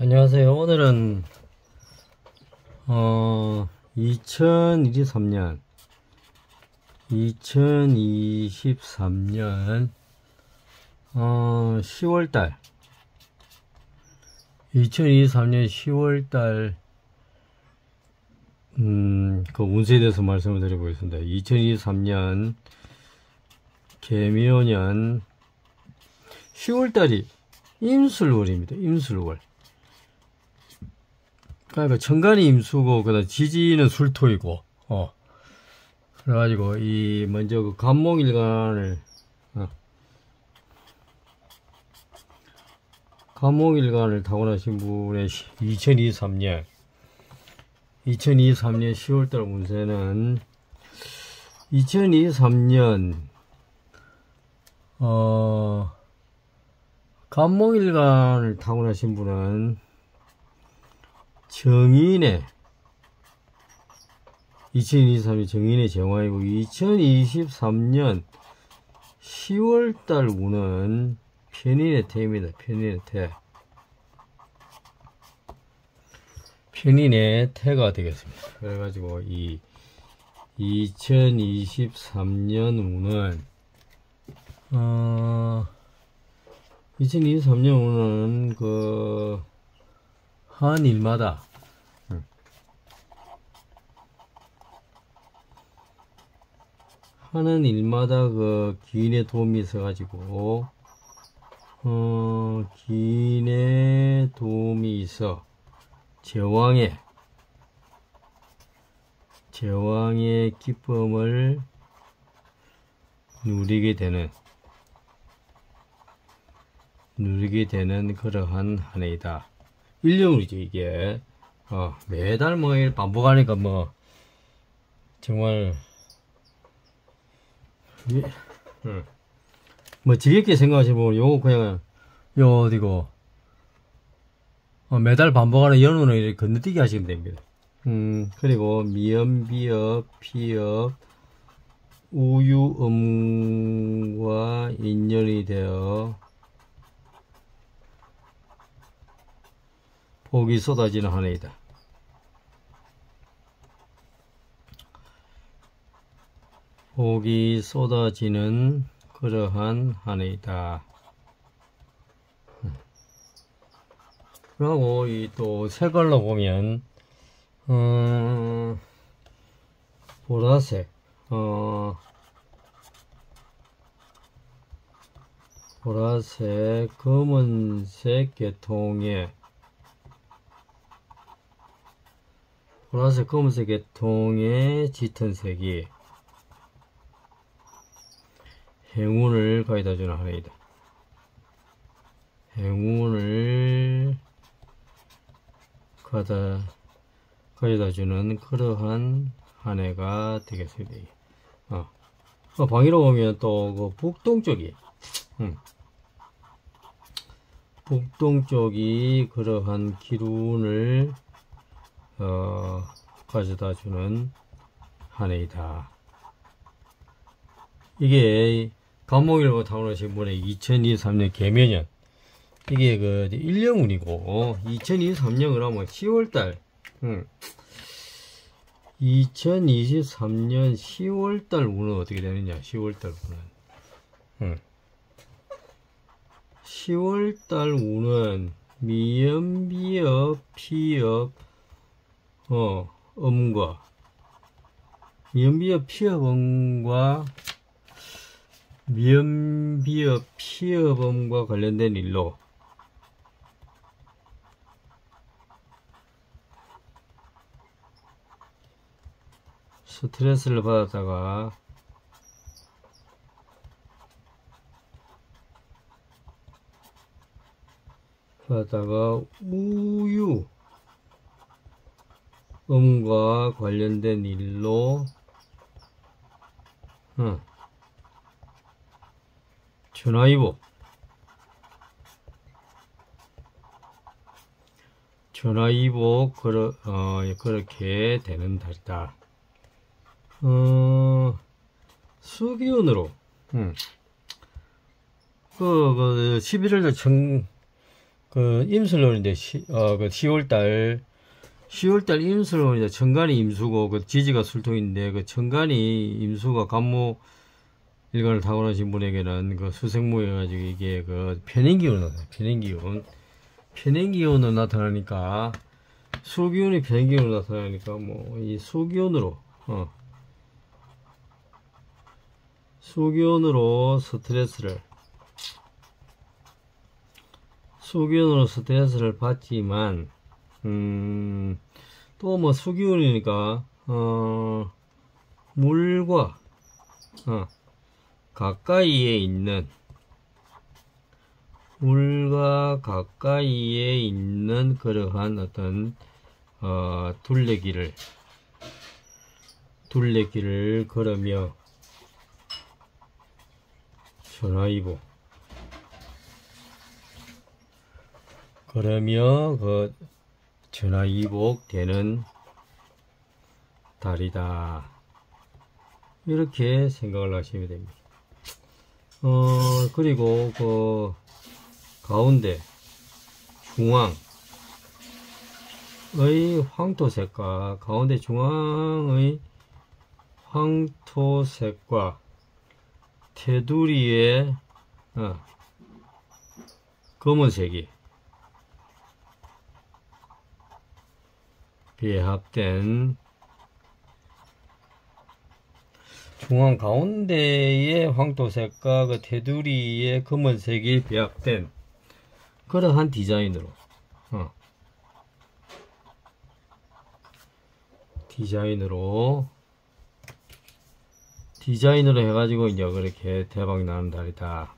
안녕하세요. 오늘은 2023년 10월달 2023년 10월달 그 운세에 대해서 말씀을 드려보겠습니다. 2023년 개묘년 10월달이 임술월입니다. 임술월. 그러니까 천간이 임수고 그다음 지지는 술토이고 그래가지고 이 먼저 그 간목일간을 타고나신 분의 2023년 10월달 운세는 2023년 간목일간을 타고나신 분은 정인의 2023년 정인의 정화이고 2023년 10월달 운은 편인의 태입니다. 편인의 태. 편인의 태가 되겠습니다. 그래가지고 이 2023년 운은 2023년 운은 그 한 일마다 하는 일마다 그 기인의 도움이 있어가지고 기인의 도움이 있어 제왕의 기쁨을 누리게 되는 그러한 한 해이다. 일령이죠 이게. 매달 뭐 반복하니까 뭐 정말 뭐 지겹게 생각하시면 요거 그냥 요 어디고 매달 반복하는 연운을 이렇게 건너뛰기 하시면 됩니다. 그리고 미음, 비읍, 피읍, 우유, 음과 인연이 되어 복이 쏟아지는 한 해이다. 복이 쏟아지는 그러한 한 해이다. 그리고 이 또 색깔로 보면 보라색, 보라색, 검은색 계통의 보라색, 검은색 계통의 짙은 색이 행운을 가져다주는 한 해이다. 행운을 가져다주는 그러한 한 해가 되겠습니다. 방위로 보면 또 그 북동쪽이 그러한 기운을 가져다주는 한 해이다. 이게 간목일보 타고나신 분의 2023년 개묘년 이게 그 일령운이고 2023년을 하면 10월달 2023년 10월달 운은 어떻게 되느냐. 10월달 운은 10월달 운은 미음, 비읍, 피읍, 음과 미음, 비읍, 피읍, 음과 미음, 비읍, 피읍, 음과 관련된 일로 스트레스를 받았다가 우유 음과 관련된 일로 전화위복 그렇게 되는 달이다. 수기운으로 11월달 그 임술로 이제 그 10월달 임술로 이제 천간이 임수고 그 지지가 술토인데 그 천간이 임수가 간목 일간을 타고나신 분에게는 그 수생모여가지고 이게 그 편인기운으로 나타나요. 편인기운으로 나타나니까 수기운이 편인기운으로 나타나니까 뭐 이 수기운으로 수기운으로 스트레스를 받지만 또 뭐 수기운이니까 물과 가까이에 있는 그러한 어떤 둘레길을 걸으며 전화위복 그 전화위복 되는 달이다. 이렇게 생각을 하시면 됩니다. 그리고 그 가운데 중앙의 황토색과 가운데 중앙의 황토색과 테두리의 검은색이 배합된 중앙 가운데의 황토색과 그 테두리의 검은색이 배합된 그러한 디자인으로 디자인으로 해가지고 이제 그렇게 대박 나는 달이다.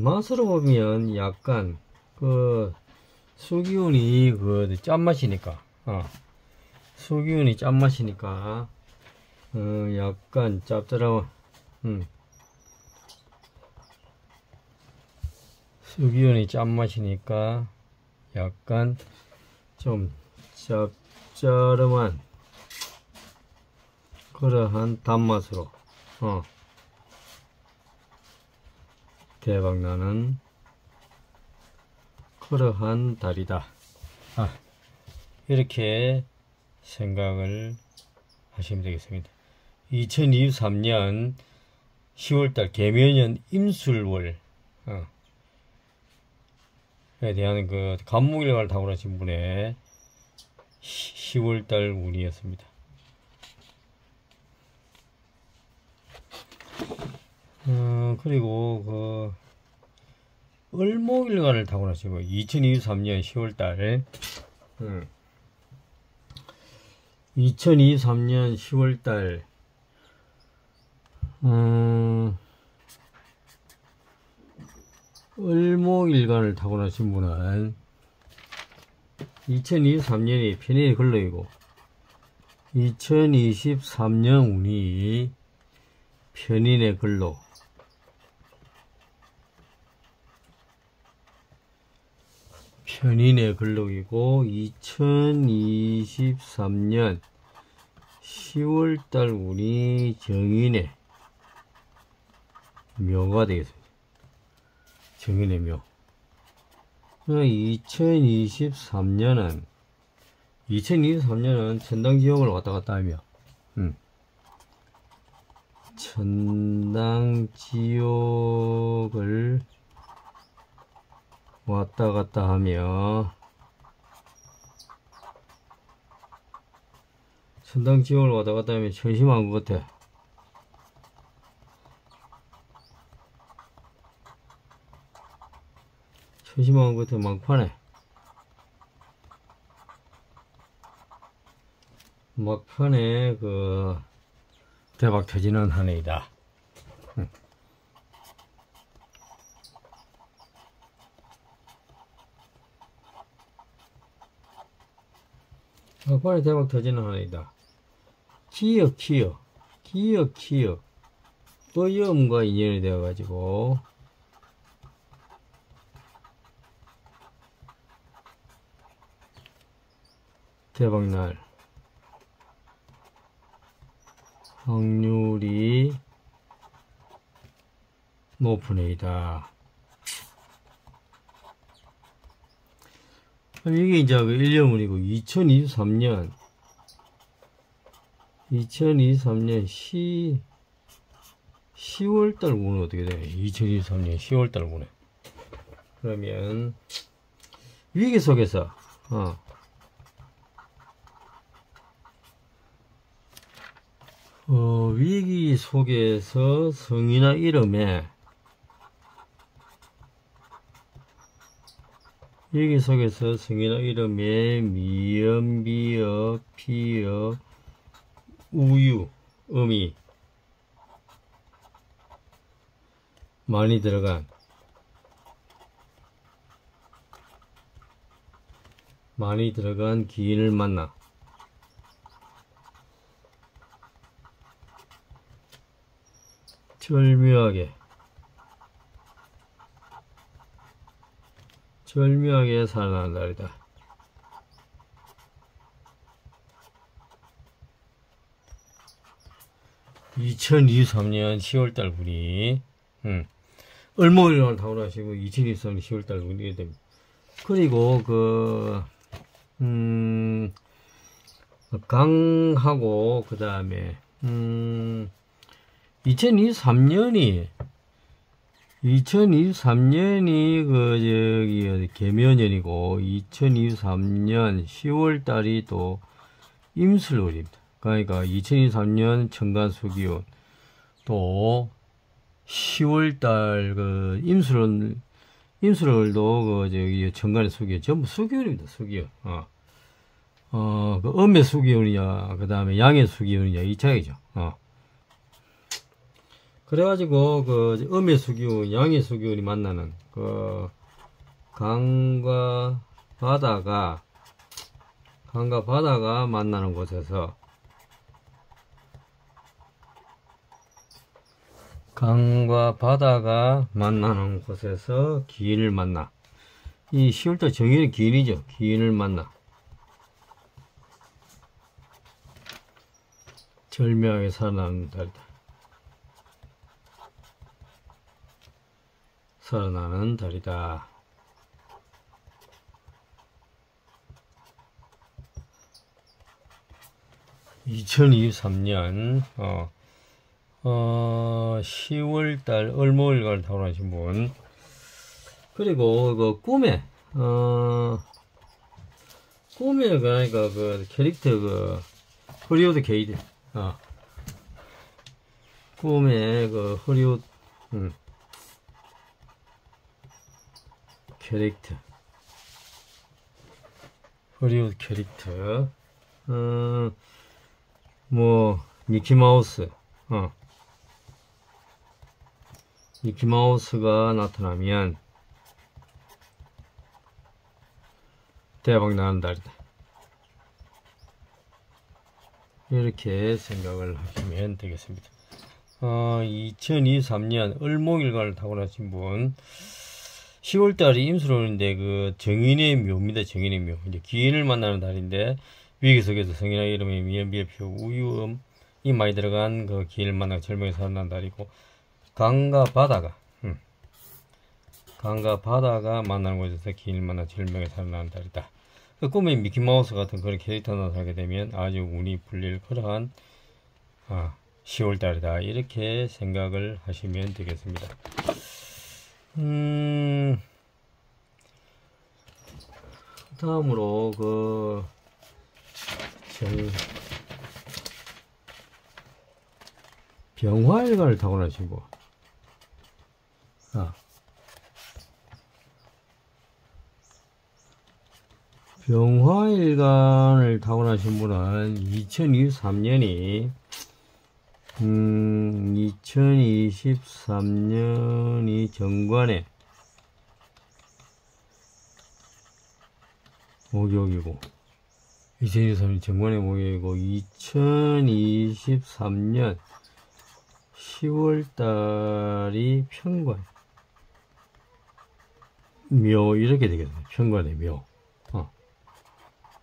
맛으로 보면 약간 그 수기운이 그 짠맛이니까 약간 짭짤한 수기운이 짠맛이니까 약간 좀 짭짤한 그러한 단맛으로 대박나는 그러한 달이다. 이렇게 생각을 하시면 되겠습니다. 2023년 10월달 개묘년 임술월에 대한 그 간목일간을 타고나신 분의 10월달 운이었습니다. 그리고 그 을목일간을 타고나시고 2023년 10월달 2023년 10월달 을목일간을 타고나신 분은 2023년이 편인의 근로이고 2023년 운이 편인의 근로 이고 2023년 10월달 운이 정인의 묘가 되겠습니다. 정인의 묘. 2023년은 천당지옥을 왔다갔다 하며 천당지옥을 왔다갔다 하며 천당지옥을 왔다갔다 하며 천심한 것 같아. 천심한 것 같아. 막판에 그 대박 터지는 한 해이다. 막판에 대박 터지는 한 해이다. 기어 어려움과 인연이 되어가지고 대박날 확률이 높은 해이다. 이게 이제 그 1년물이고 2023년 10월달 운은 어떻게 돼? 2023년 10월달 운에. 그러면 위기 속에서 위기 속에서 성이나 이름에 위기 속에서 성이나 이름에 미음, 비읍, 피읍, 우유, 음이 많이 들어간 기인을 만나. 절묘하게 살아나는 날이다. (2023년 10월달) 분이 을목일간을 타고나시고 2023년 10월달 분이 됩니다. 그리고 강하고 그 다음에 2023년이 계면년이고 2023년 10월달이 또 임술월입니다. 그러니까 2023년 천간수기운 또 10월달 임술월도 천간의 수기운 전부 수기운입니다. 수기운. 음의 수기운이냐 그 다음에 양의 수기운이냐 이 차이죠. 그래가지고 음의 수기운, 양의 수기운이 만나는 강과 바다가 만나는 곳에서 기인을 만나. 이 10월달 정인은 기인이죠. 기인을 만나. 절묘하게 살아나는 달이다. 살아나는 달이다. (2023년 10월달) 을목일간을 타고나신 분. 그리고 꿈에 그러니까 캐릭터 허리우드 게이드 꿈에 허리우드 캐릭터 미키마우스가 나타나면 대박 나는 달이다. 이렇게 생각을 하시면 되겠습니다. 2023년 을목일간을 타고나신 분 10월달이 임술월인데 정인의 묘입니다. 정인의 묘. 이제 기인을 만나는 달인데 위기 속에서 성이나 이름의 미음, 비읍, 피읍, 우유, 음이 많이 들어간 기인을 만나고 절묘하게 살아나는 달이고 강과 바다가 만나는 곳에서 기인을 만나 절묘하게 살아나는 달이다. 꿈에 미키마우스 같은 그런 캐릭터가 나타나게 되면 아주 운이 풀릴 그러한 10월달이다. 이렇게 생각을 하시면 되겠습니다. 다음으로 병화일간을 타고나시고 병화일간을 타고나신 분은 2023년이 2023년이 정관에 목욕이고 2023년 정관에 목욕이고 2023년 10월달이 편관 묘 이렇게 되겠네요. 편관의 묘.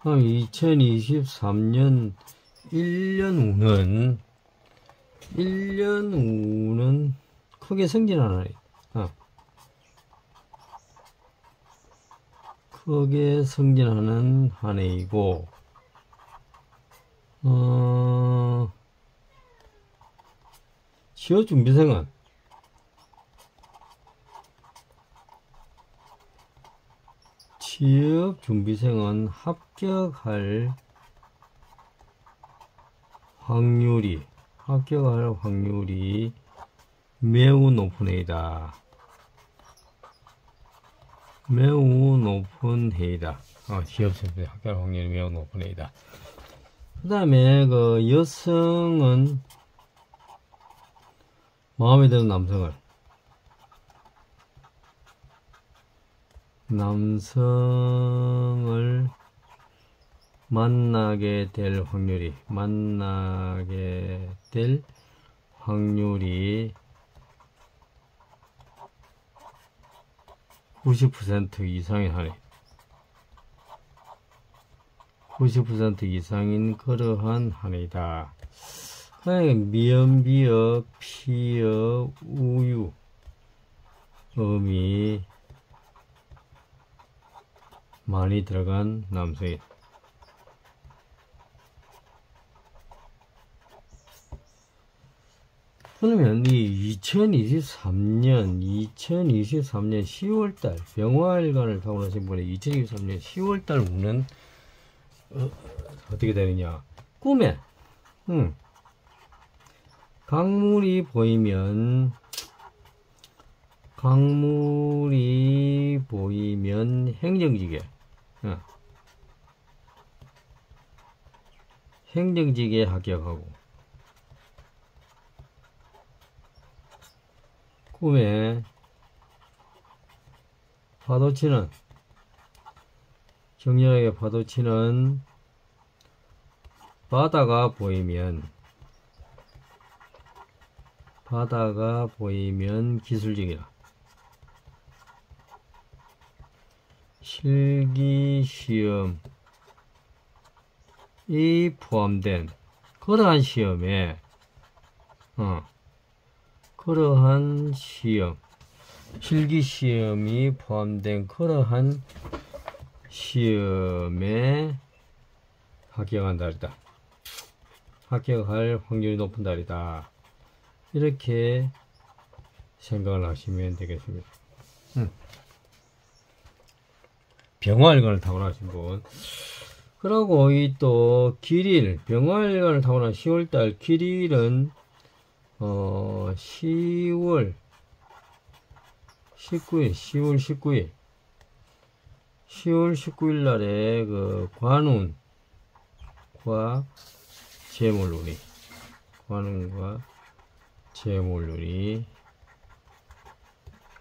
2023년 1년 운은 1년 후는 크게 승진하는 크게 승진하는 한 해이고, 취업준비생은 합격할 확률이 매우 높은 해이다. 취업준비 합격할 확률이 매우 높은 해이다. 그 다음에 그 여성은 마음에 드는 남성을 만나게 될 확률이 90% 이상인 한 해. 90% 이상인 그러한 한 해이다. 미음, 비읍, 피읍, 우유 음이 많이 들어간 남성이다. 그러면 이 2023년 10월달 병화일간을 타고나신 분의 2023년 10월달 운은 어떻게 되느냐? 꿈에 강물이 보이면 행정직에 합격하고, 꿈에 격렬하게 파도치는 바다가 보이면 기술직이다. 실기시험이 포함된 그러한 시험에 실기시험이 포함된 그러한 시험에 합격한 달이다. 합격할 확률이 높은 달이다. 이렇게 생각을 하시면 되겠습니다. 병화일간을 타고나신 분. 그리고 이 또 길일, 병화일간을 타고난 10월달 길일은 10월 19일 날에 그 관운과 재물운이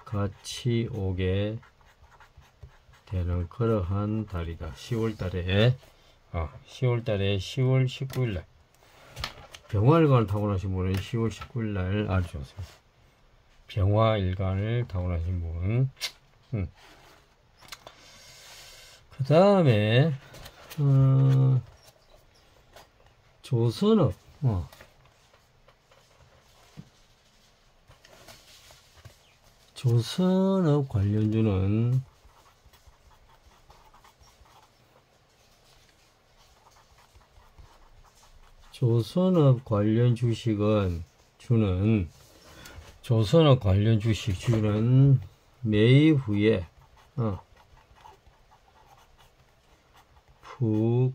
같이 오게 되는 그러한 달이다. 10월 19일날 병화일간을 타고나신 분은 10월 19일날 아주 좋습니다. 병화일간을 타고나신 분. 그 다음에 조선업 관련주는 조선업 관련 주식 주는 매입 후에 푹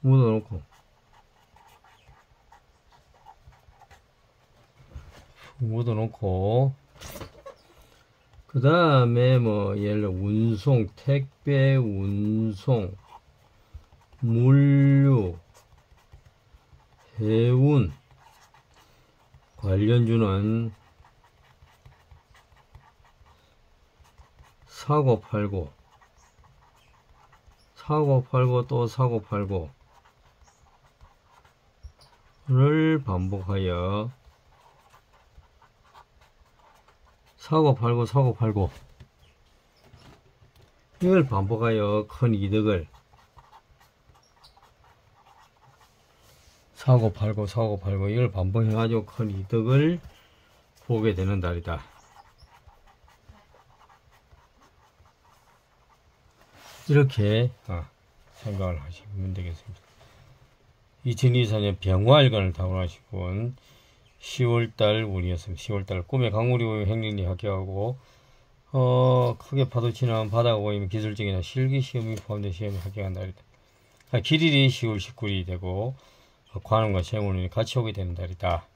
묻어놓고 그 다음에 뭐 예를 들어 운송, 택배 운송, 물류, 해운 관련주는 사고 팔고 또 사고 팔고를 반복하여 사고 팔고 이걸 반복하여 큰 이득을 사고 팔고 이걸 반복해가지고 큰 이득을 보게 되는 달이다. 이렇게 생각을 하시면 되겠습니다. 2024년 병화일간을 타고나시고 10월달 운이었습니다. 10월달 꿈에 강물이 보이면 행진이 합격하고 크게 파도치는 바다가 보이면 기술적이나 실기 시험이 포함된 시험에 합격한 달이다. 길일이 10월 19일이 되고 관음과 세운이 같이 오게 되는 달이다.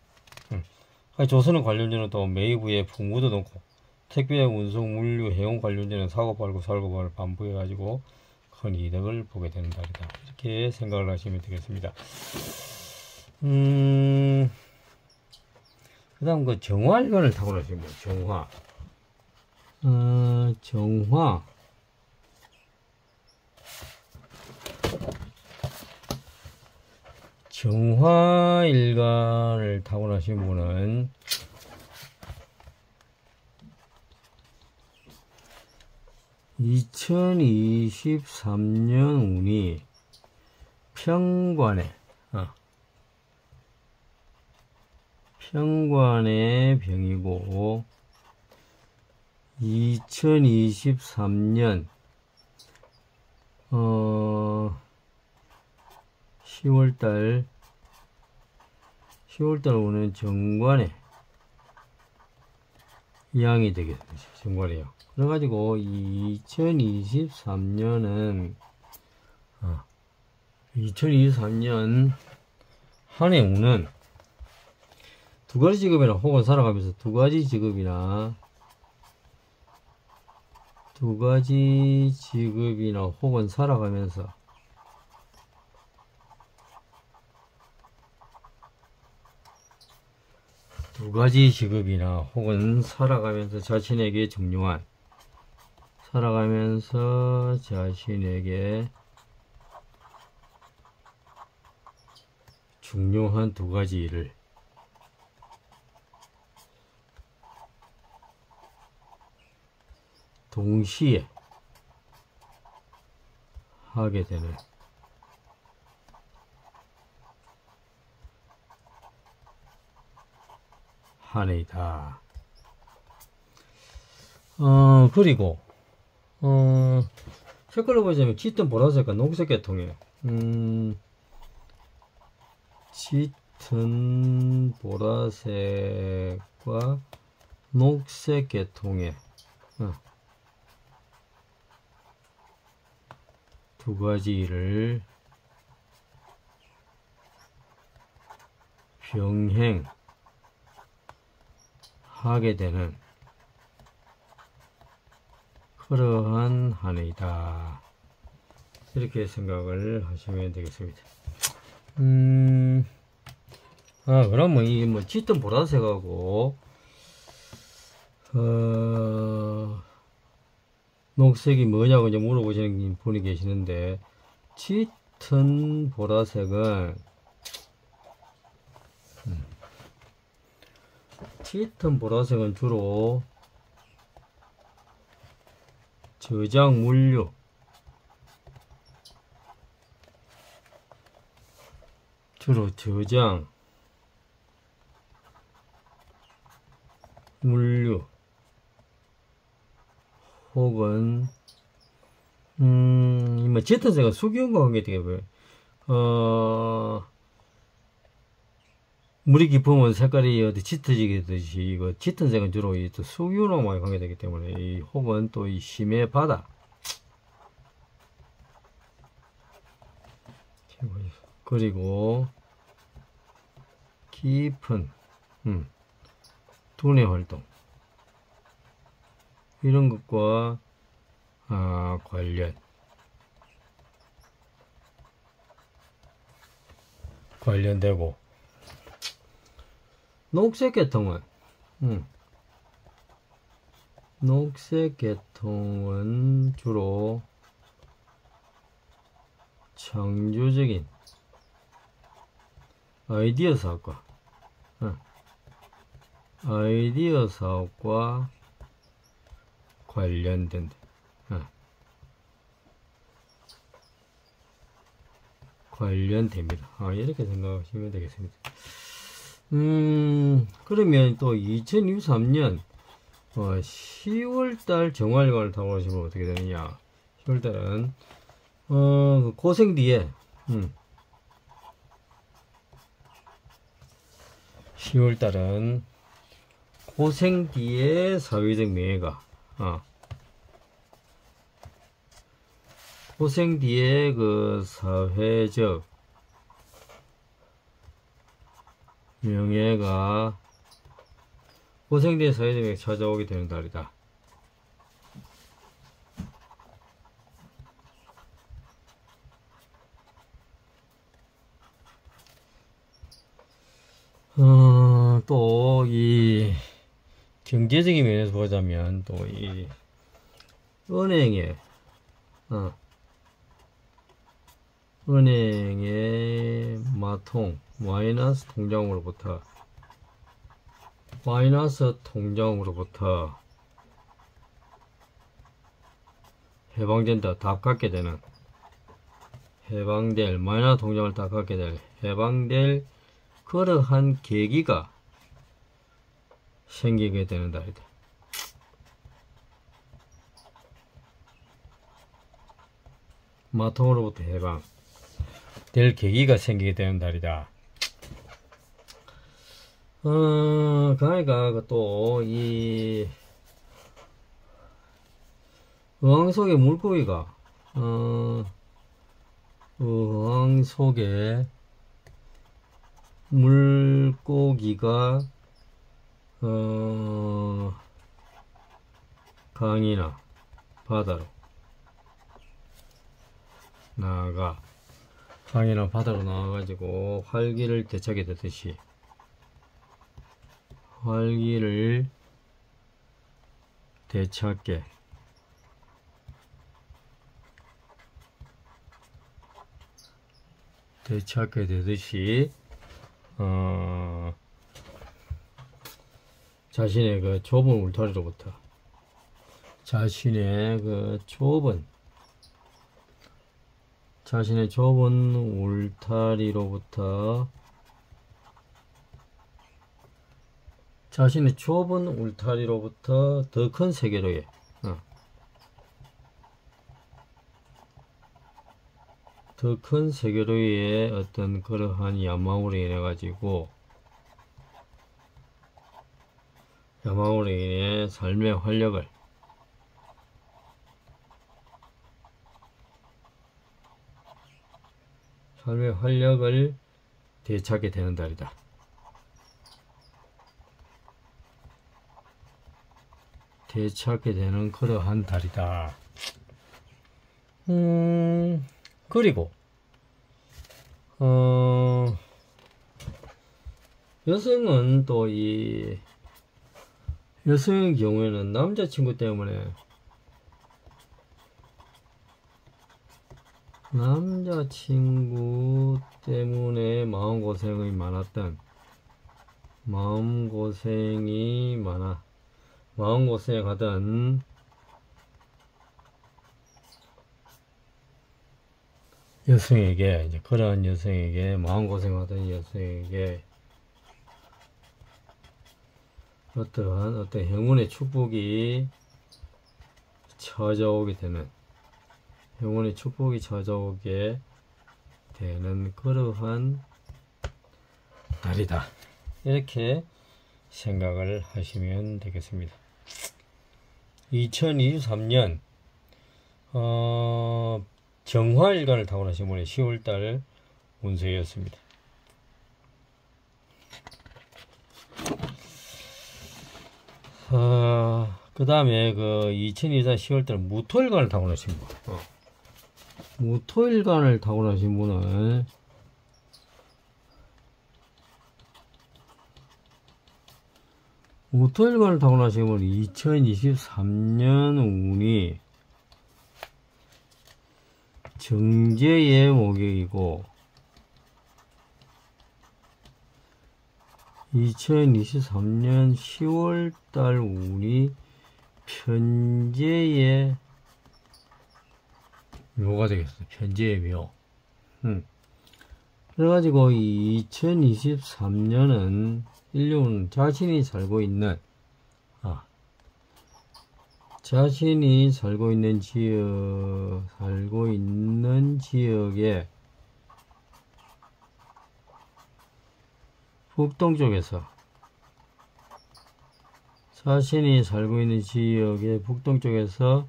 조선은 관련주는 또 매입후에 풍무도 놓고 택배, 운송, 물류, 해운 관련주는 사고 팔고 반복해가지고 큰 이득을 보게 되는 달이다. 이렇게 생각을 하시면 되겠습니다. 그 다음 그 정화일간을 타고나신 분, 정화. 정화일간을 타고나신 분은 2023년 운이 평관의 병이고 2023년 10월달 오는 정관의 양이 되겠습니다. 정관의 양. 그래가지고 2023년은 2023년 한 해 운은 두 가지 직업이나 혹은 살아가면서 두 가지 직업이나 혹은 살아가면서 두 가지 직업이나 혹은 살아가면서 자신에게 중요한 두 가지 일을 동시에 하게 되는 한 해이다. 그리고 색깔로 보자면 짙은 보라색과 녹색 계통이에요. 짙은 보라색과 녹색 계통의 두 가지 일을 병행하게 되는 그러한 한 해이다. 이렇게 생각을 하시면 되겠습니다. 그러면 이 짙은 보라색하고 녹색이 뭐냐고 이제 물어보시는 분이 계시는데, 짙은 보라색은 주로 저장 물류, 혹은 짙은색은 수기운과 관계되게 보여요. 물이 깊으면 색깔이 짙어지게 되듯이 이거 짙은색은 주로 이 수기운하고 많이 관계되기 때문에 혹은 또 이 심해 바다, 그리고 깊은 두뇌 활동, 이런 것과 관련되고, 녹색 계통은 주로 창조적인 아이디어 사업과 관련된다. 관련됩니다. 이렇게 생각하시면 되겠습니다. 그러면 또 2023년 10월달 정화일관을 타고 가시면 어떻게 되느냐. 10월달은 고생 뒤에 10월달은 고생 뒤에 사회적 명예가 고생 뒤에 그 사회적 명예가 고생 뒤에 사회적 명예가 찾아오게 되는 달이다. 또 이 경제적인 면에서 보자면 또 이 은행의 마통 마이너스 통장으로부터 해방된다. 다 갖게 되는 마이너스 통장을 다 갖게 될 해방될 그러한 계기가 생기게 되는 달이다. 마통으로부터 해방 될 계기가 생기게 되는 달이다. 그러니까 또 이 어항 속의 물고기가 어항 속에 물고기가 강이나 바다로 나와가지고 활기를 되찾게 되듯이 활기를 되찾게 되듯이 자신의 그 좁은 울타리로부터 자신의 좁은 울타리로부터 더 큰 세계로의 더 큰 세계로의 어떤 그러한 야망으로 인해 가지고 야망으로 인해 삶의 활력을 되찾게 되는 달이다. 되찾게 되는 그러한 달이다. 그리고 여성은 또 이 여성의 경우에는 남자친구 때문에 마음고생이 많았던 마음고생하던 여성에게 이제 그러한 여성에게 마음고생하던 여성에게 어떤 행운의 축복이 찾아오게 되는 그러한 날이다. 이렇게 생각을 하시면 되겠습니다. 2023년 정화일간을 타고나신 분의 10월달 운세였습니다. 그 다음에 2024 10월달 무토일간을 타고나신 분, 무토일간을 타고나신 분은 무토일간을 타고나신 분은 2023년 운이 정제의 목욕이고 2023년 10월달 운이 편제의 묘가 되겠어요. 편제의 묘. 그래가지고 2023년은 인류는 자신이 살고 있는 지역에 북동쪽에서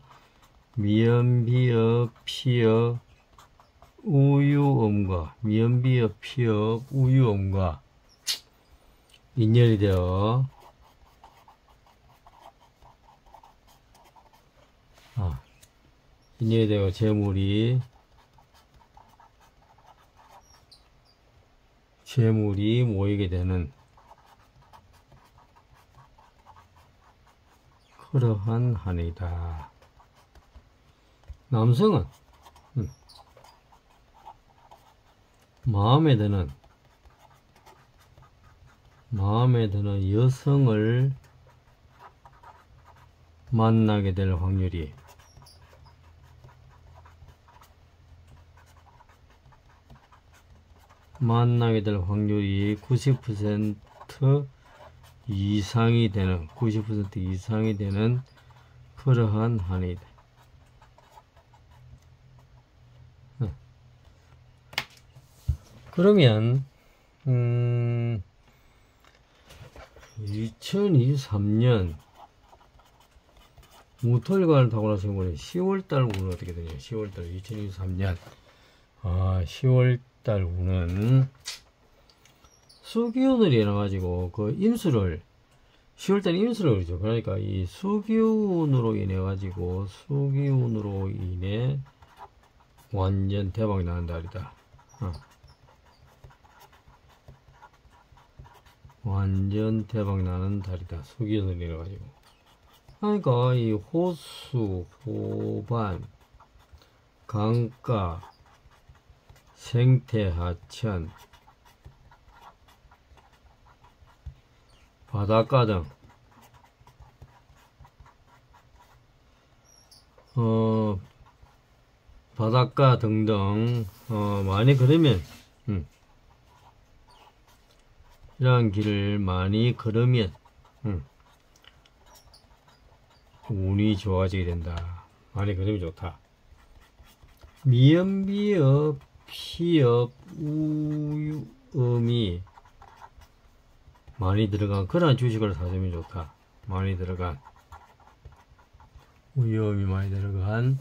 미연, 비읍, 피읍, 우유음과 인연이 되어 재물이 모이게 되는 그러한 한 해이다. 남성은 마음에 드는 여성을 만나게 될 확률이 90% 이상이 되는 그러한 한 해이다. 그러면 2023년 무토일관을 타고나신 분이 10월달 운은 어떻게 되냐? 10월달 2023년 10월달 운은 수기운을 인해가지고 그 임수를 10월달 임수를 그러죠. 그러니까 이 수기운으로 인해 완전 대박 나는 달이다. 완전 대박 나는 달이다. 수기운을 인해가지고. 그러니까 이 호수, 호반, 강가, 생태, 하천, 바닷가 등 바닷가 등등 많이 걸으면 이러한 길을 많이 걸으면 운이 좋아지게 된다. 많이 걸으면 좋다. 미연, 비읍, 피읍, 우음이 많이 들어간 그런 주식을 사주면 좋다. 많이 들어간 우유음이 많이 들어간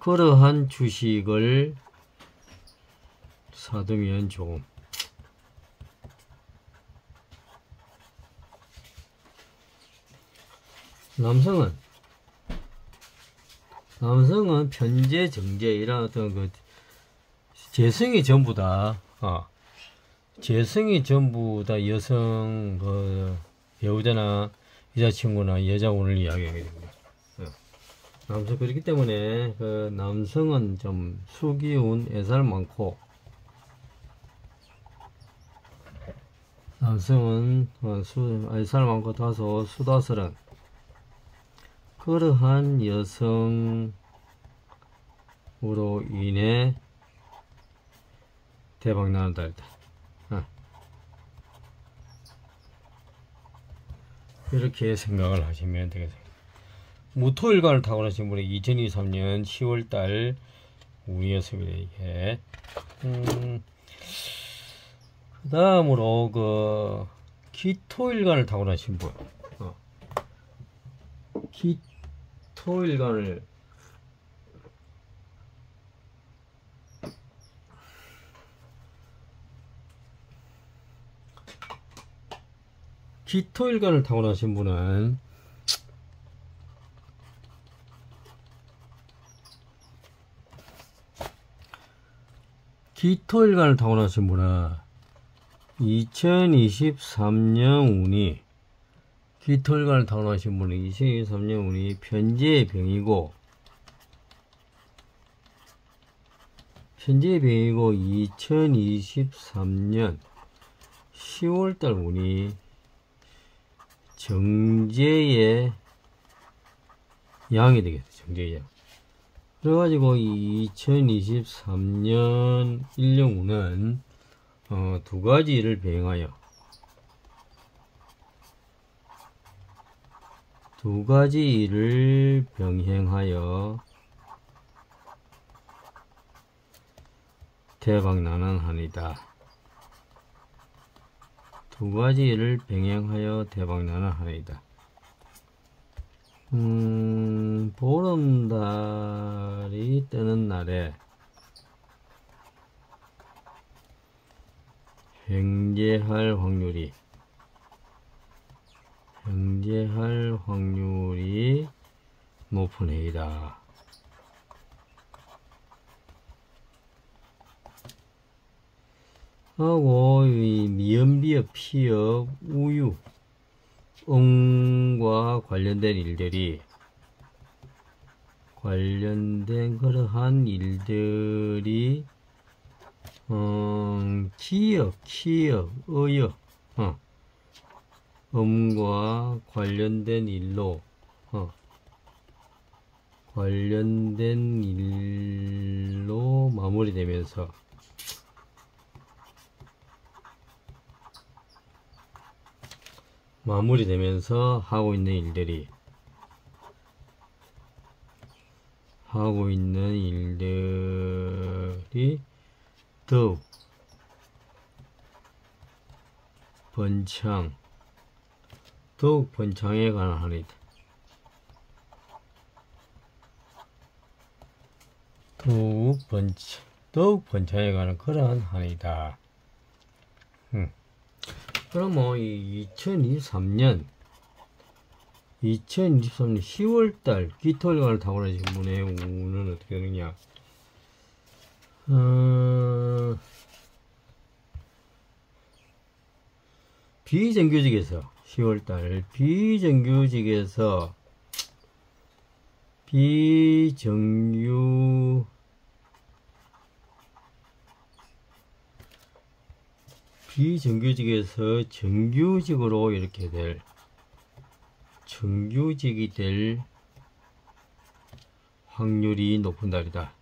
그러한 주식을 사두면 좋음. 남성은 편재, 정재 이런 어떤 그 재성이 전부 다 여성 그 배우자나 여자친구나 여자운을 이야기하게 됩니다. 남성 그렇기 때문에 그 남성은 좀 수기운, 애살 많고 애살 많고 다소 수다스런 그러한 여성으로 인해 대박나는 달이다. 이렇게 생각을 하시면 되겠습니다. 무토일관을 타고나신 분이 2023년 10월달 운이었습니다. 이게 그 다음으로 그 기토일관을 타고나신 분 기토일관을 타고나신 분은 기토일관을 타고나신 분은 2023년 운이 기토일관을 타고나신 분은 2023년 운이 편재의 병이고 2023년 10월달 운이 정제의 양이 되겠죠. 정제의 양. 그래가지고 2023년 일령우는 두 가지를 병행하여 대박나는 한이다. 두 가지를 병행하여 대박나는 한이다. 보름달이 뜨는 날에 횡재할 확률이 높은 해이다. 하고 이 미연비읍, 피읍, 우유, 음과 관련된 그러한 일들이 기역, 어역, 음과 관련된 일로 마무리되면서 하고 있는 일들이 더욱 번창에 관한 한이다. 더욱 번창에 관한 그러한 한이다. 그럼 뭐 2023년 10월달 기토일간을 타고나신 분의 운은 어떻게 되느냐? 비정규직에서 10월달 비정규직에서 정규직으로 이렇게 정규직이 될 확률이 높은 달이다.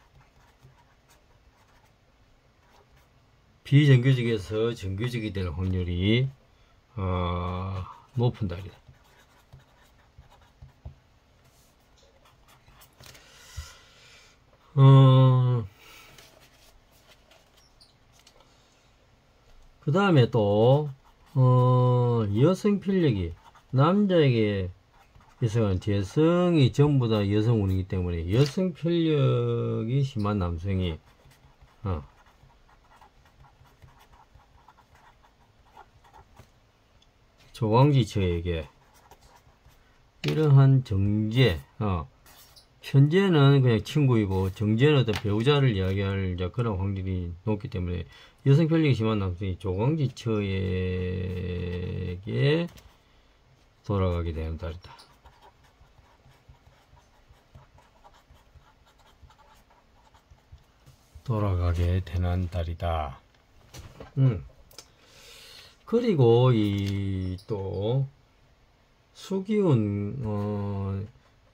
비정규직에서 정규직이 될 확률이 높은 달이다. 그 다음에 또 여성 필력이 남자에게 있어서는 재성이 전부 다 여성운이기 때문에 여성 필력이 심한 남성이 조광지처에게 이러한 정제, 현재는 그냥 친구이고 정제는 어떤 배우자를 이야기할 그런 확률이 높기 때문에 여성 편력이 심한 남성이 조광지처에게 돌아가게 되는 달이다. 그리고 이 또 수기운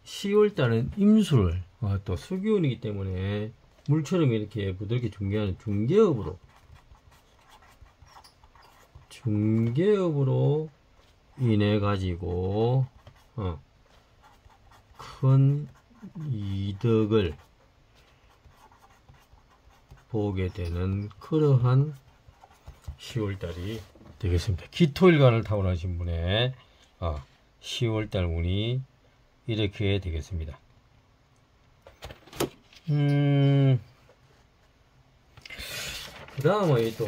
10월달은 임술 또 수기운이기 때문에 물처럼 이렇게 부드럽게 중개하는 중개업으로 인해 가지고 큰 이득을 보게 되는 그러한 10월달이 되겠습니다. 기토일간을 타고나신 분의 10월달 운이 이렇게 되겠습니다. 그 다음에 또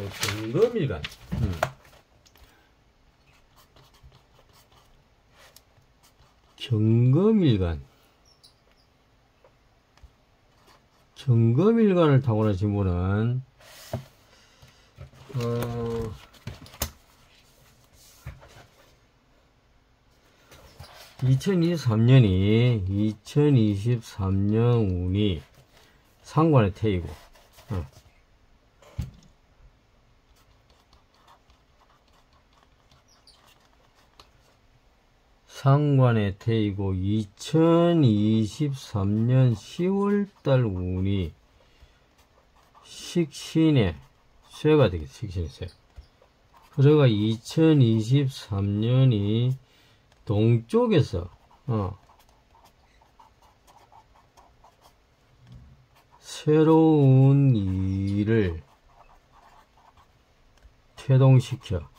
경금일간을 타고나신 분은 2023년 운이 상관의 태이고 상관의 태이고 2023년 10월달 운이 식신의 쇠가 되겠죠. 식신의 쇠. 그러가 2023년이 동쪽에서 새로운 일을 태동시켜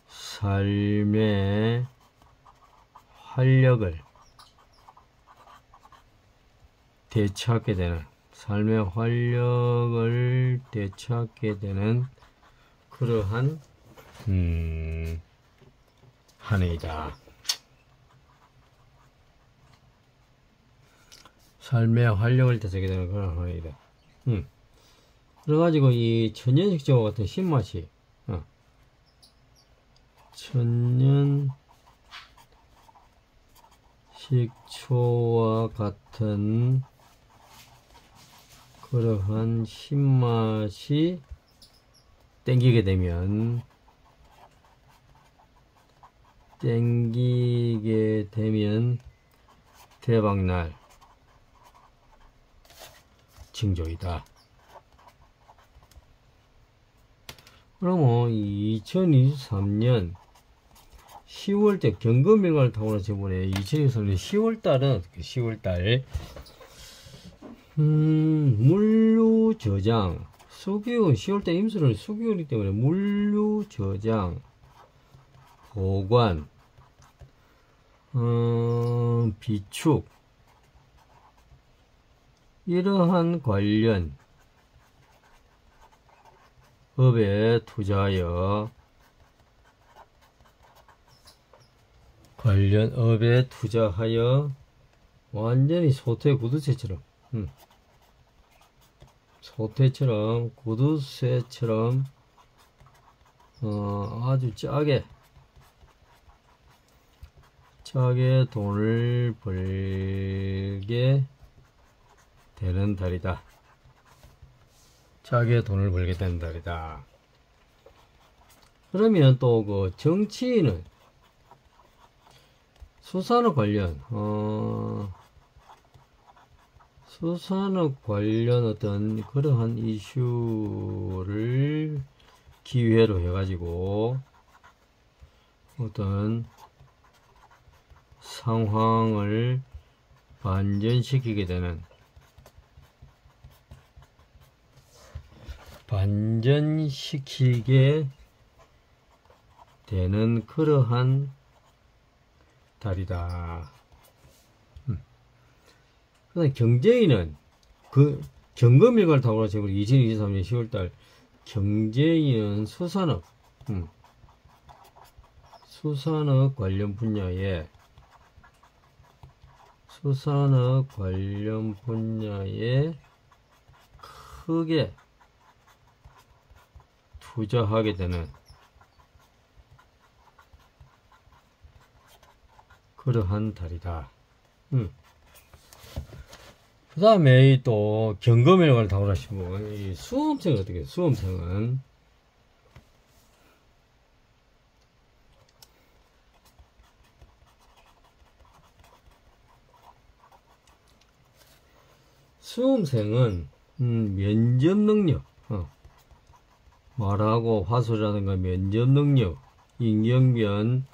삶의 활력을 되찾게 되는, 삶의 활력을 되찾게 되는 그러한 한 해이다. 삶의 활력을 되찾게 되는 그런 한 해이다. 그래가지고 이 천년식초와 같은 신맛이 천년식초와 같은 그러한 신맛이 땡기게 되면 대박날 징조이다. 그러면 2023년 10월달 경금일관을 타고난 저번에 2023년 10월달은 어떻게 10월달 물류저장 수기운 10월달 임수는 수기운이기 때문에 물류저장 보관 비축 이러한 관련 업에 투자하여 완전히 소태 구두쇠처럼 구두쇠처럼 아주 짜게 돈을 벌게 되는 달이다. 짜게 돈을 벌게 되는 달이다. 그러면 또 그 정치인은 수산업 관련 어떤 그러한 이슈를 기회로 해가지고 어떤 상황을 반전시키게 되는 그러한 달이다. 그다음 경제인은 그 경금일관을 타고난 지금 2023년 10월달 경제인은 수산업 관련 분야에 크게 투자하게 되는 그러한 달이다. 그 다음에 또 경금일관을 타고나신 분, 이 수험생은 어떻게 해요? 수험생은 면접 능력, 말하고 화술이라든가 면접 능력, 인경변,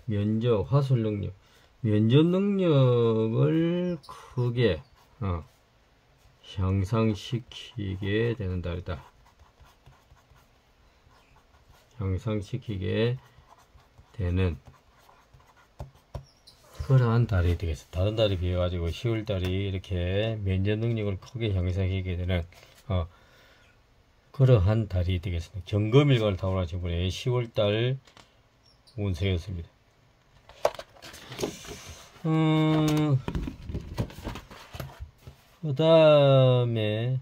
면접, 화술 능력, 면접 능력을 크게 향상시키게 되는 달이다. 향상시키게 되는 그러한 달이 되겠습니다. 다른 달에 비해 가지고 10월달이 이렇게 면접 능력을 크게 향상시키게 되는 그러한 달이 되겠습니다. 경금일관을 타고나신 분의 10월달 운세였습니다. 그 다음에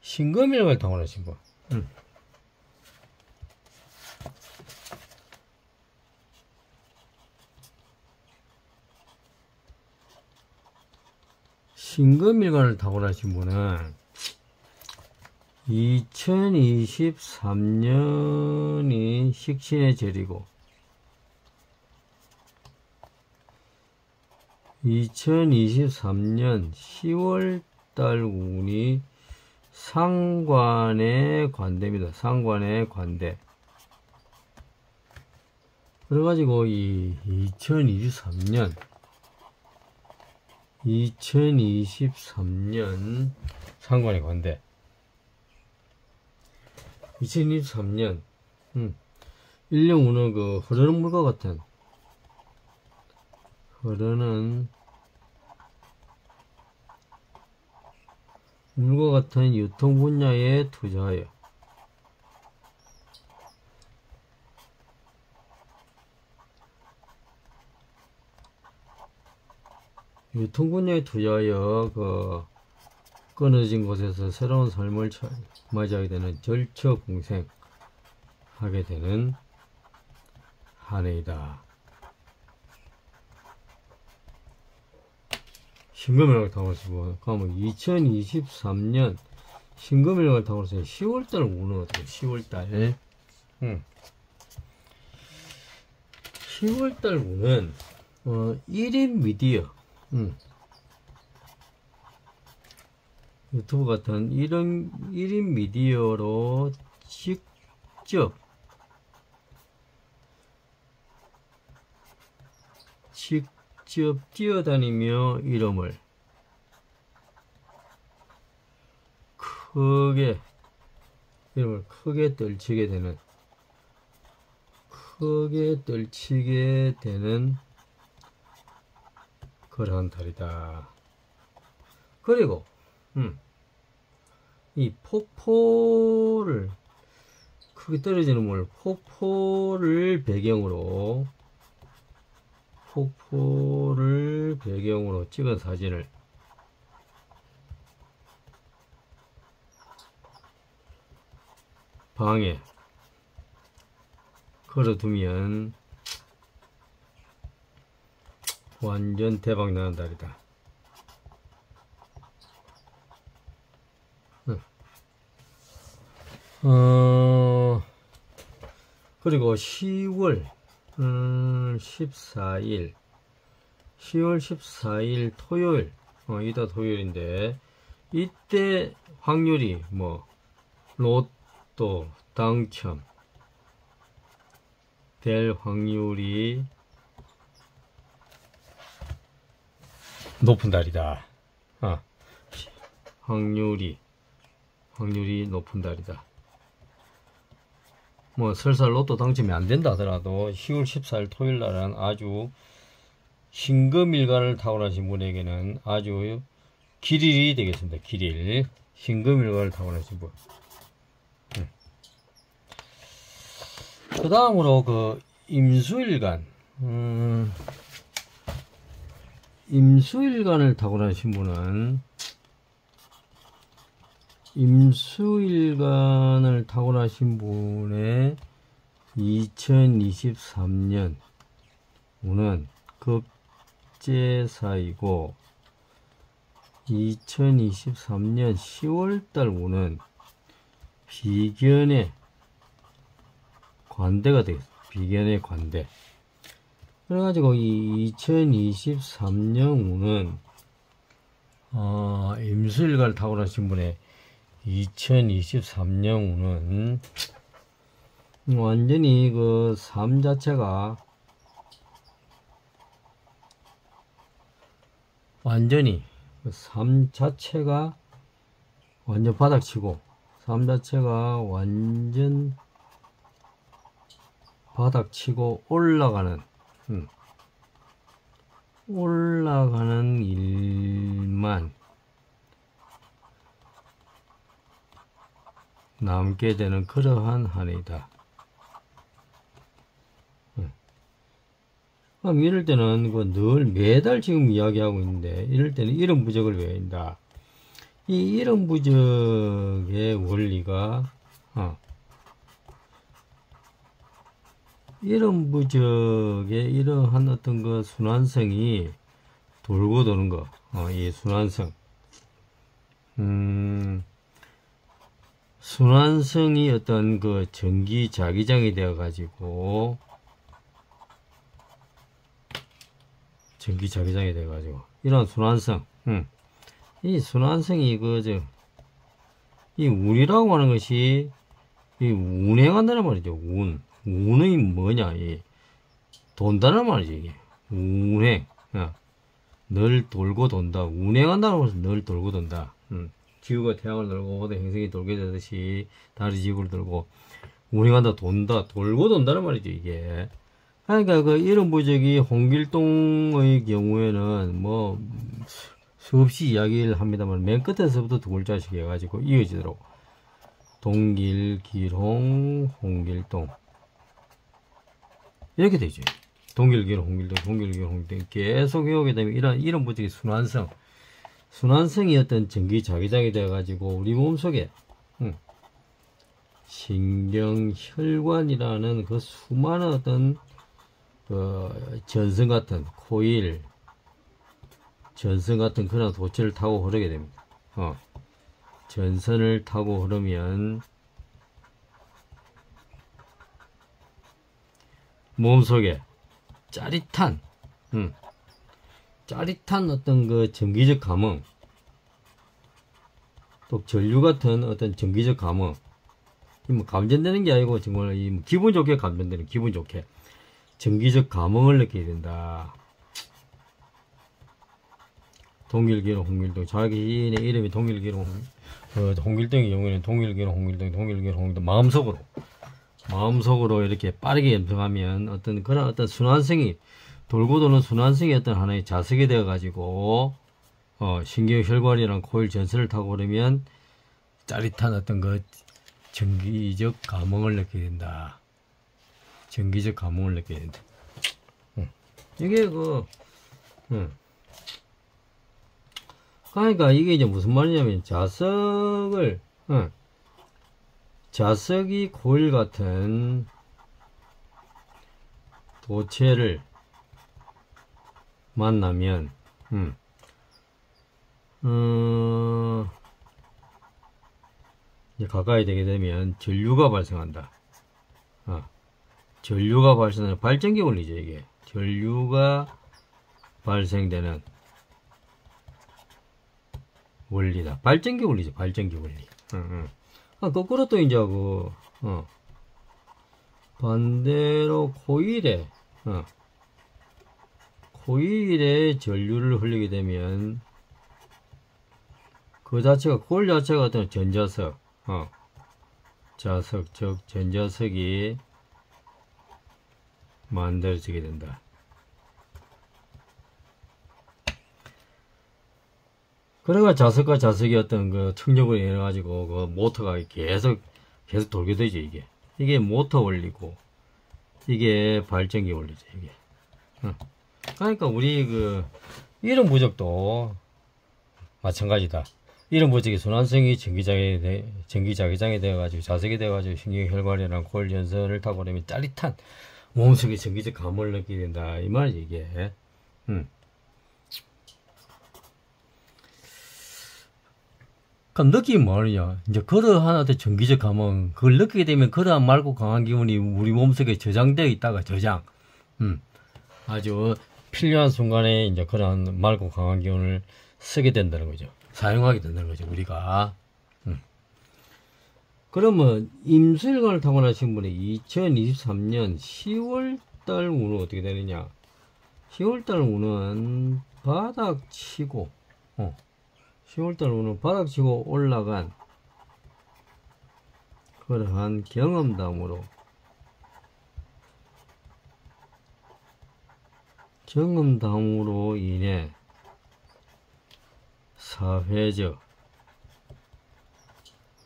신금일관을 타고나신 분. 신금일관을 타고나신 분은 2023년이 식신의 절이고 2023년 10월달 운이 상관의 관대입니다. 상관의 관대. 그래가지고 이 2023년 상관의 관대. 2023년 1년 운은 그 흐르는 물과 같은 흐르는 물과 같은 유통 분야에 투자하여 유통 분야에 투자하여 그 끊어진 곳에서 새로운 삶을 맞이하게 되는 절처공생하게 되는 한 해이다. 신금일을 타고서 가면 2023년 신금일을 타고서 10월달 우는 어떻게 10월달 10월달 우는 1인 미디어 유튜브 같은 이런 1인 미디어로 직접 뛰어다니며 이름을 크게 떨치게 되는 그러한 달이다. 그리고 이 폭포를 크게 떨어지는 물 폭포를 배경으로 찍은 사진을 방에 걸어두면 완전 대박 나는 달이다. 그리고 10월 14일 토요일 이따 토요일인데 이때 확률이 로또 당첨 될 확률이 높은 달이다. 확률이 높은 달이다. 설사 로또 당첨이 안 된다 하더라도 10월 14일 토요일 날은 아주 신금일간을 타고나신 분에게는 아주 길일이 되겠습니다. 길일. 신금일간을 타고나신 분. 그 다음으로 그 임수일간. 임수일간을 타고나신 분은 임수일간을 타고나신 분의 2023년 운은 급제사이고 2023년 10월달 운은 비견의 관대가 되겠습니다. 비견의 관대. 그래가지고 이 2023년 운은 임수일간을 타고나신 분의 2023년 운은 완전히 그 삶 자체가 완전 바닥치고 삶 자체가 완전 바닥치고 올라가는 일만 남게 되는 그러한 한 해이다. 그럼 이럴 때는 늘 매달 지금 이야기하고 있는데 이럴 때는 이런 부적을 외운다. 이 이런 부적의 원리가 이런 부적의 이러한 어떤 그 순환성이 돌고 도는 거, 이 순환성. 순환성이 어떤 그 전기 자기장이 되어 가지고 이런 순환성, 이 순환성이 이 운이라고 하는 것이 이 운행한다는 말이죠. 운의 뭐냐, 이 돈다는 말이지. 이게 운행, 늘 돌고 돈다. 운행한다는 것은 늘 돌고 돈다. 지구가 태양을 돌고 모든 행성이 돌게 되듯이 달이 지구를 돌고 운행한다, 돈다, 돌고 돈다는 말이죠. 이게. 그러니까 그 이런 부적이 홍길동의 경우에는 뭐 수없이 이야기를 합니다만 맨 끝에서부터 두 글자씩 해가지고 이어지도록 동길, 기롱, 홍길동 이렇게 되죠. 동길, 기롱, 홍길동, 동길, 기롱, 홍길동 계속 해오게 되면 이런 부적이 순환성이 어떤 전기 자기장이 되어가지고 우리 몸속에 신경혈관이라는 그 수많은 어떤 그 전선 같은 코일, 전선 같은 그런 도체를 타고 흐르게 됩니다. 전선을 타고 흐르면 몸속에 짜릿한 어떤 그 전기적 감흥, 또 전류 같은 어떤 전기적 감흥, 뭐 감전되는 게 아니고 정말 기분 좋게 감전되는, 기분 좋게 전기적 감흥을 느끼게 된다. 동길기룡, 홍길동, 자기의 이름이 동길기룡, 홍길동의 경우에는 동길기룡, 홍길동, 마음속으로 이렇게 빠르게 염성하면 어떤 순환성이, 돌고 도는 순환성이 어떤 하나의 자석이 되어가지고, 신경혈관이랑 코일 전선을 타고 그러면 짜릿한 어떤 그 전기적 감흥을 느끼게 된다. 전기적 감흥을 느끼게 된다. 이게 그러니까 이게 이제 무슨 말이냐면 자석이 코일 같은 도체를 만나면 이제 가까이 되게 되면 전류가 발생한다. 전류가 발생하는 발전기 원리죠. 이게 전류가 발생되는 원리다. 발전기 원리죠. 발전기 원리. 거꾸로 또 이제 반대로 코일에 전류를 흘리게 되면 그 자체가, 코일 자체가 어떤 전자석, 자석, 즉 전자석이 만들어지게 된다. 그래가 자석과 자석이 어떤 그 충격을 인해 가지고 그 모터가 계속 돌게 되죠. 이게 모터 원리고, 이게 발전기 원리죠. 이게. 그러니까 우리 이런 부적도 마찬가지다. 이런 부적이 순환성이 전기자기장이 되어가지고 자석이 되어가지고 신경혈관이랑 코일 전선을 타고 그러면 짜릿한 몸속에 전기적 감을 느끼게 된다. 이 말이지, 이게. 그럼 느낌이 뭐냐? 이제 그러한 어떤 전기적 감흥, 그걸 느끼게 되면 그러한 맑고 강한 기운이 우리 몸속에 저장되어 있다가 아주 필요한 순간에 이제 그러한 맑고 강한 기운을 쓰게 된다는 거죠. 사용하게 된다는 거죠, 우리가. 그러면 임수일관을 타고나신 분이 2023년 10월달 운은 어떻게 되느냐? 10월달 운은 바닥치고, 10월달 운은 바닥치고 올라간 그러한 경험담으로 인해 사회적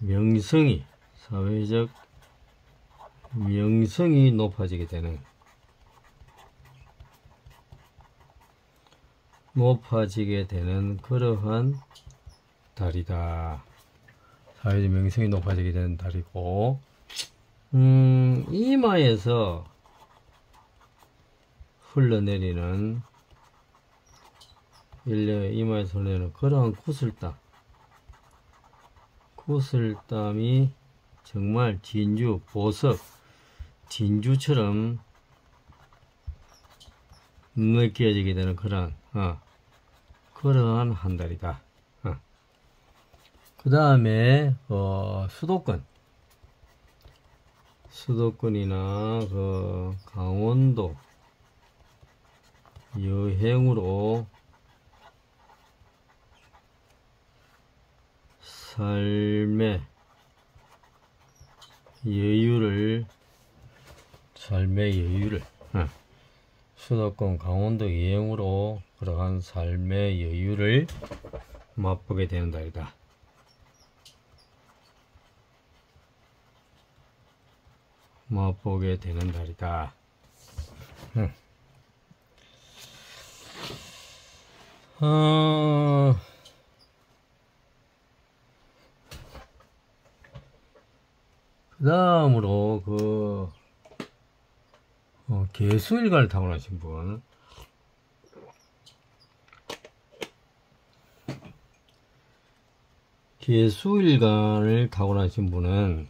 명성이 높아지게 되는 그러한 달이다. 사회적 명성이 높아지게 되는 달이고, 이마에서 흘러내리는 이마에서 흘러내리는 그러한 구슬땀이 정말 진주, 보석, 진주처럼 느껴지게 되는 그러한 한 달이다. 그 다음에 수도권이나 강원도 여행으로 삶의 여유를 수도권 강원도 여행으로 그러한 삶의 여유를 맛보게 되는 달이다. 맛보게 되는 달이다. 그 다음으로 개수일간을 타고나신 분, 개수일간을 타고나신 분은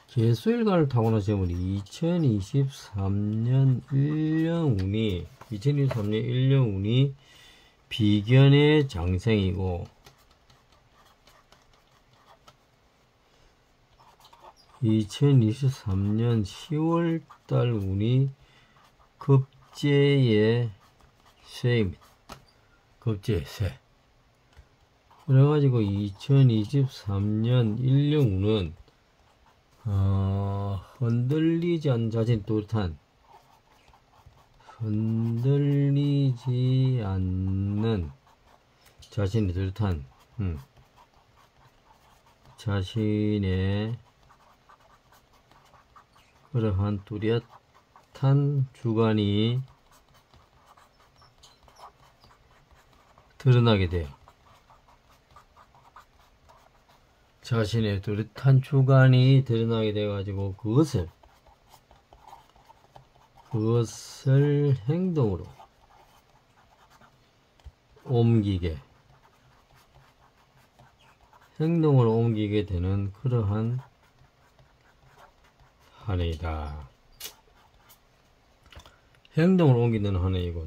개수일간을 타고나신 분이 2023년 1년 운이 비견의 장생이고 2023년 10월달 운이 급제의 쇠입니다. 급제의 쇠. 그래가지고 2023년 1년 운은 흔들리지 않는 자신이 뚜렷한 자신의 그러한 뚜렷한 주관이 드러나게 돼요. 자신의 뚜렷한 주관이 드러나게 돼가지고 그것을 행동으로 옮기게 되는 그러한 한 해이다. 행동을 옮기는 한 해이고,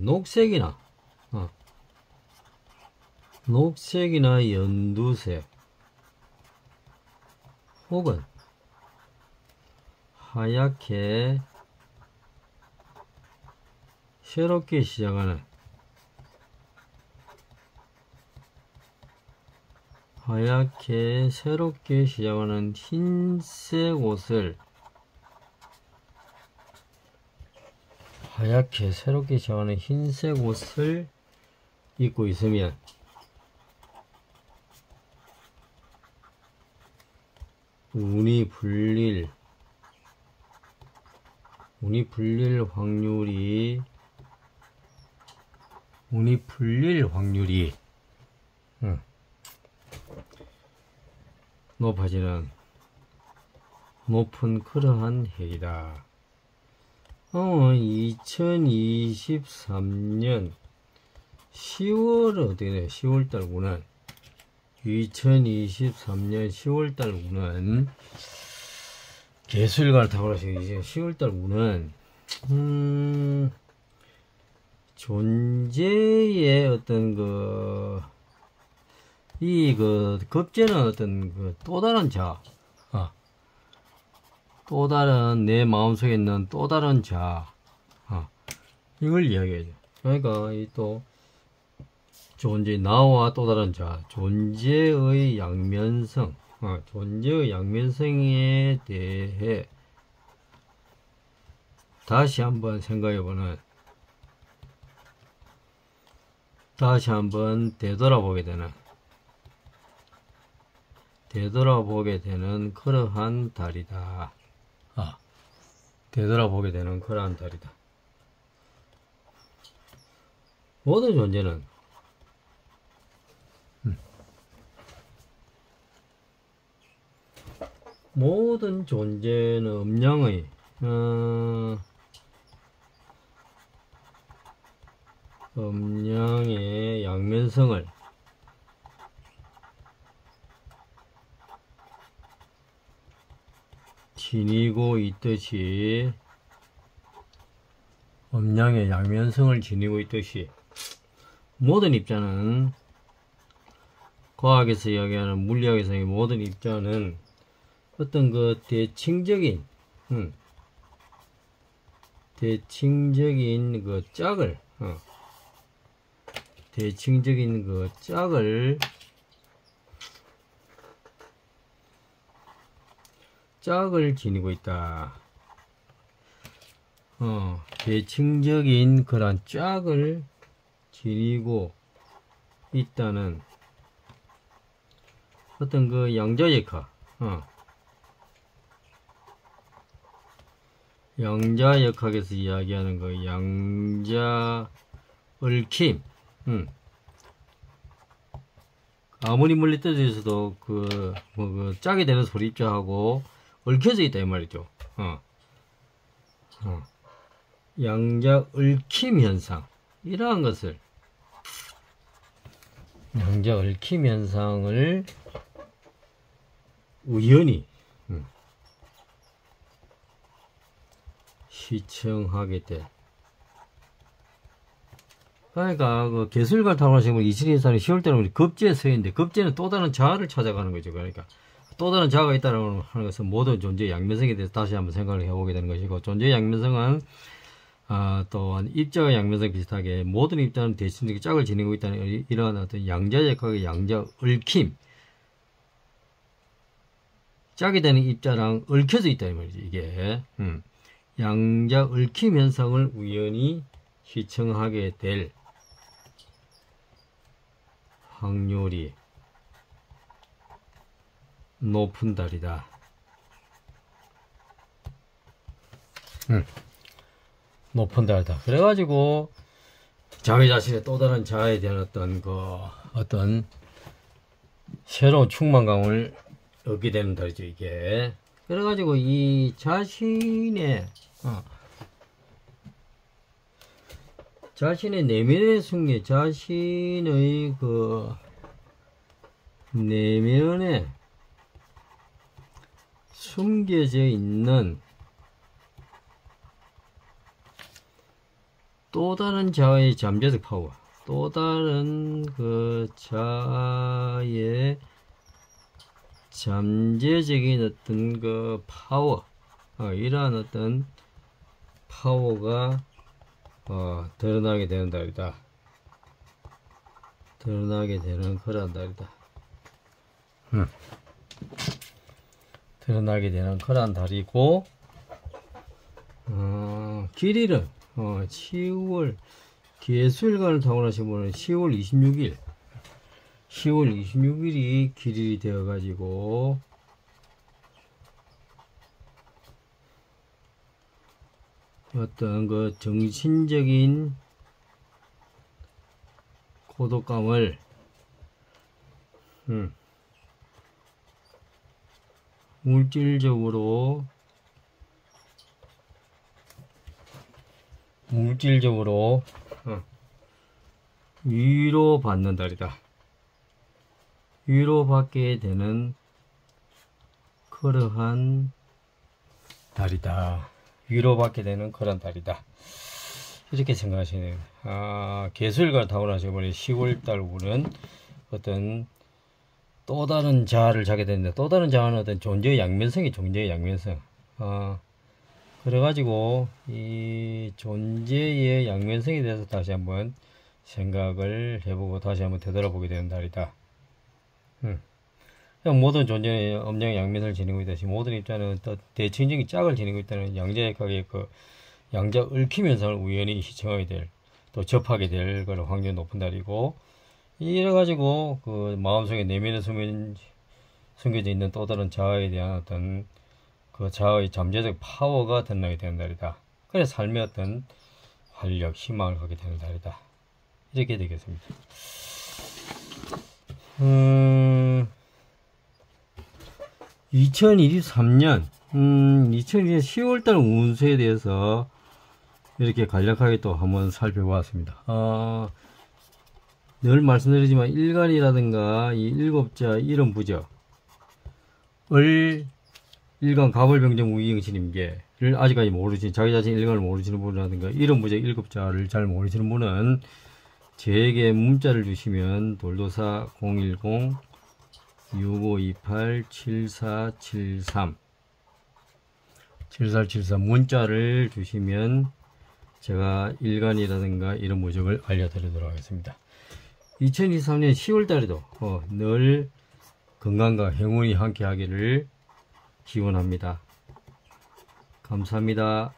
녹색이나 연두색 혹은 하얗게 새롭게 시작하는 흰색 옷을 입고 있으면 운이 풀릴 확률이 높은 그러한 해이다. 2023년 10월 어떻게 돼요? 10월달 운은 2023년 10월달 운은 개수일간을 타고나시고 이제 10월달 운은 존재의 어떤 급제는 어떤 또 다른 내 마음속에 있는 또 다른 이걸 이야기해요. 그러니까 이 또 존재, 나와 또 다른 존재의 양면성에 대해 다시 한번 되돌아보게 되는 그러한 달이다. 모든 존재는 음양의 양면성을 지니고 있듯이 음양의 양면성을 지니고 있듯이 모든 입자는 과학에서 이야기하는 물리학에서의 모든 입자는 어떤 그 대칭적인 그 짝을 대칭적인 그 짝을 지니고 있다. 대칭적인 그런 짝을 지니고 있다는 어떤 그 양자역학, 양자역학에서 이야기하는 그 양자 얽힘, 아무리 멀리 떨어져 있어도 그 짝이 되는 소립자하고 얽혀져 있다 이 말이죠. 양자 얽힘 현상, 이러한 것을 양자 얽힘 현상을 우연히 시청하게 돼. 그러니까 그 개수일관 탐험하시는 분 2024년 10월달에 급제에 서 있는데, 급제는 또 다른 자아를 찾아가는 거죠. 그러니까 또 다른 자아가 있다는 하는 것은 모든 존재의 양면성에 대해서 다시 한번 생각을 해보게 되는 것이고, 존재의 양면성은 또한 입자의 양면성 비슷하게 모든 입자는 대칭적인 짝을 지니고 있다는 이러한 어떤 양자역학의 양자 얽힘, 짝이 되는 입자랑 얽혀져 있다 이 말이지. 이게 양자 얽힘 현상을 우연히 시청하게 될 확률이 높은 달이다. 높은 달이다. 그래가지고 자기 자신의 또 다른 자아에 대한 어떤 새로운 충만감을 얻게 되는 달이죠, 이게. 그래가지고 이 자신의 내면의 승리, 자신의 그 내면에 숨겨져 있는 또 다른 자아의 잠재적 파워, 또 다른 그 자아의 잠재적인 어떤 그 파워, 이러한 어떤 파워가 드러나게 되는 달이다. 드러나게 되는 그런 달이다. 드러나게 되는 그런 달이고, 길이는 10월 개수일간을 타고나신 분은 10월 26일이 길이 되어 가지고 어떤 그 정신적인 고독감을 물질적으로 위로받는 달이다. 위로받게 되는 그러한 달이다. 위로받게 되는 그런 달이다. 이렇게 생각하시네요. 개수일관 타고나셔버린 10월달 운은 어떤 또 다른 자아를 자게 되는데, 또 다른 자아는 어떤 존재의 양면성이 존재의 양면성. 그래가지고 이 존재의 양면성에 대해서 다시 한번 생각을 해보고 다시 한번 되돌아보게 되는 달이다. 모든 존재의 음양의 양면성을 지니고 있듯이 모든 입자는 또 대칭적인 짝을 지니고 있다는 양자역학의 그 양자 얽힘 현상을 우연히 시청하게 될, 또 접하게 될 그런 확률이 높은 달이고, 이래가지고 그 마음속에 내면에 숨겨져 있는 또 다른 자아에 대한 어떤 그 자아의 잠재적 파워가 드러나게 되는 달이다. 그래서 삶의 어떤 활력, 희망을 갖게 되는 달이다. 이렇게 되겠습니다. 2023년 10월달 운세에 대해서 이렇게 간략하게 또 한번 살펴보았습니다. 늘 말씀드리지만 일간이라든가 이 일곱자 이름 부적을 일간 가벌병정 우이영신임계를 아직까지 모르시는, 자기 자신 일간을 모르시는 분이라든가 이런 무적 7자를 잘 모르시는 분은 저에게 문자를 주시면 돌도사 010-6528-7473 7473 문자를 주시면 제가 일간이라든가 이런 무적을 알려드리도록 하겠습니다. 2023년 10월달에도 늘 건강과 행운이 함께 하기를 기원합니다. 감사합니다.